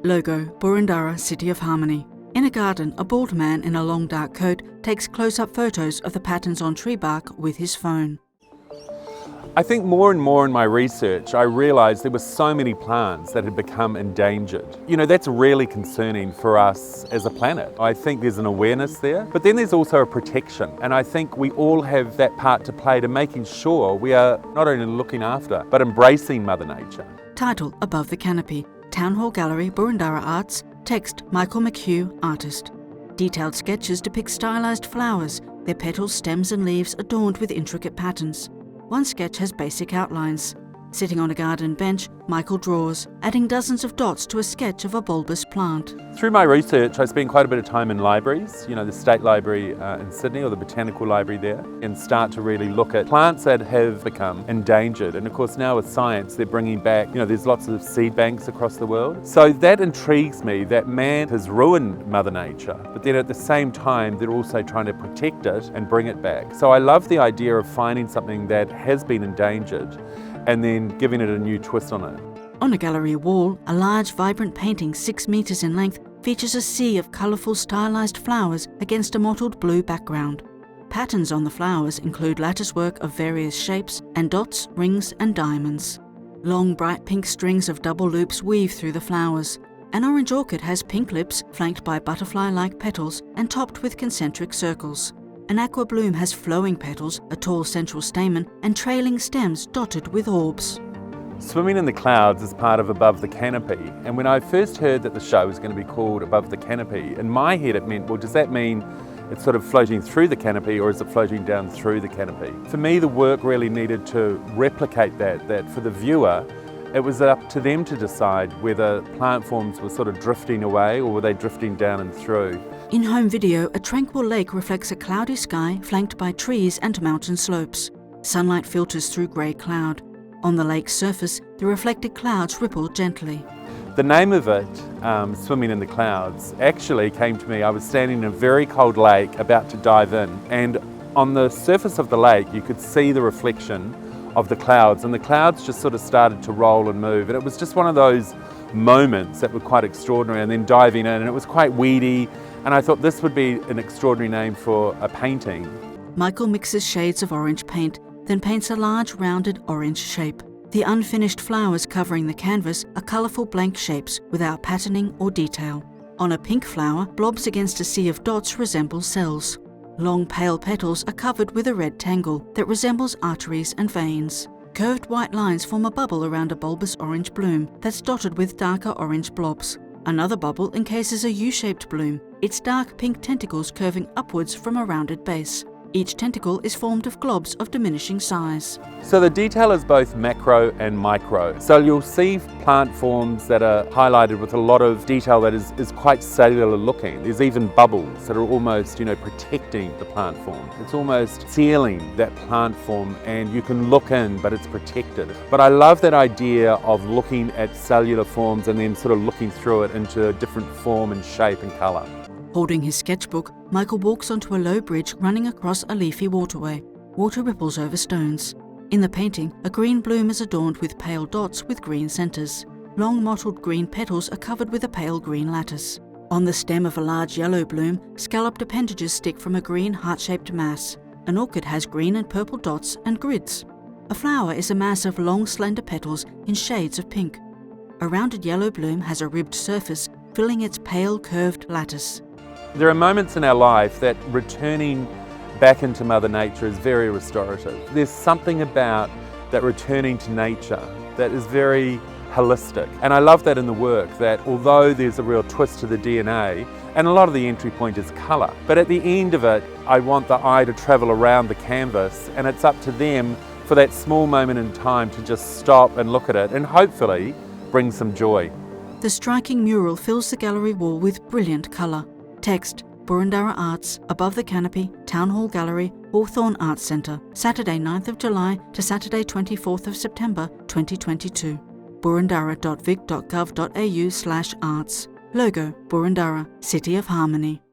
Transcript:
Logo, Boroondara, City of Harmony. In a garden, a bald man in a long dark coat takes close-up photos of the patterns on tree bark with his phone. I think more and more in my research, I realised there were so many plants that had become endangered. You know, that's really concerning for us as a planet. I think there's an awareness there, but then there's also a protection. And I think we all have that part to play to making sure we are not only looking after, but embracing Mother Nature. Title, Above the Canopy. Town Hall Gallery, Boroondara Arts. Text, McHugh, artist. Detailed sketches depict stylised flowers, their petals, stems and leaves adorned with intricate patterns. One sketch has basic outlines. Sitting on a garden bench, Michael draws, adding dozens of dots to a sketch of a bulbous plant. Through my research, I spent quite a bit of time in libraries, the State Library in Sydney or the Botanical Library there, and start to really look at plants that have become endangered. And of course now with science, they're bringing back, there's lots of seed banks across the world. So that intrigues me, that man has ruined Mother Nature, but then at the same time, they're also trying to protect it and bring it back. So I love the idea of finding something that has been endangered and then giving it a new twist on it. On a gallery wall, a large, vibrant painting 6 metres in length features a sea of colourful, stylised flowers against a mottled blue background. Patterns on the flowers include lattice work of various shapes and dots, rings and diamonds. Long, bright pink strings of double loops weave through the flowers. An orange orchid has pink lips flanked by butterfly-like petals and topped with concentric circles. An aqua bloom has flowing petals, a tall central stamen, and trailing stems dotted with orbs. Swimming in the clouds is part of Above the Canopy, and when I first heard that the show was going to be called Above the Canopy, in my head it meant, well, does that mean it's sort of floating through the canopy or is it floating down through the canopy? For me, the work really needed to replicate that for the viewer, it was up to them to decide whether plant forms were sort of drifting away or were they drifting down and through. In home video, a tranquil lake reflects a cloudy sky flanked by trees and mountain slopes. Sunlight filters through grey cloud. On the lake's surface, the reflected clouds ripple gently. The name of it, Swimming in the Clouds, actually came to me. I was standing in a very cold lake about to dive in, and on the surface of the lake you could see the reflection of the clouds, and the clouds just sort of started to roll and move, and it was just one of those moments that were quite extraordinary. And then diving in, and it was quite weedy, and I thought this would be an extraordinary name for a painting. Michael mixes shades of orange paint, then paints a large rounded orange shape. The unfinished flowers covering the canvas are colourful blank shapes without patterning or detail. On a pink flower, blobs against a sea of dots resemble cells. Long pale petals are covered with a red tangle that resembles arteries and veins. Curved white lines form a bubble around a bulbous orange bloom that's dotted with darker orange blobs. Another bubble encases a U-shaped bloom, its dark pink tentacles curving upwards from a rounded base. Each tentacle is formed of globs of diminishing size. So the detail is both macro and micro. So you'll see plant forms that are highlighted with a lot of detail that is quite cellular looking. There's even bubbles that are almost, protecting the plant form. It's almost sealing that plant form, and you can look in, but it's protected. But I love that idea of looking at cellular forms and then sort of looking through it into a different form and shape and colour. Holding his sketchbook, Michael walks onto a low bridge running across a leafy waterway. Water ripples over stones. In the painting, a green bloom is adorned with pale dots with green centres. Long mottled green petals are covered with a pale green lattice. On the stem of a large yellow bloom, scalloped appendages stick from a green heart-shaped mass. An orchid has green and purple dots and grids. A flower is a mass of long slender petals in shades of pink. A rounded yellow bloom has a ribbed surface, filling its pale curved lattice. There are moments in our life that returning back into Mother Nature is very restorative. There's something about that returning to nature that is very holistic. And I love that in the work, that although there's a real twist to the DNA, and a lot of the entry point is colour, but at the end of it, I want the eye to travel around the canvas, and it's up to them for that small moment in time to just stop and look at it and hopefully bring some joy. The striking mural fills the gallery wall with brilliant colour. Text, Boroondara Arts, Above the Canopy, Town Hall Gallery, Hawthorn Arts Centre, Saturday 9th of July to Saturday 24th of September 2022. boroondara.vic.gov.au/arts. Logo, Boroondara, City of Harmony.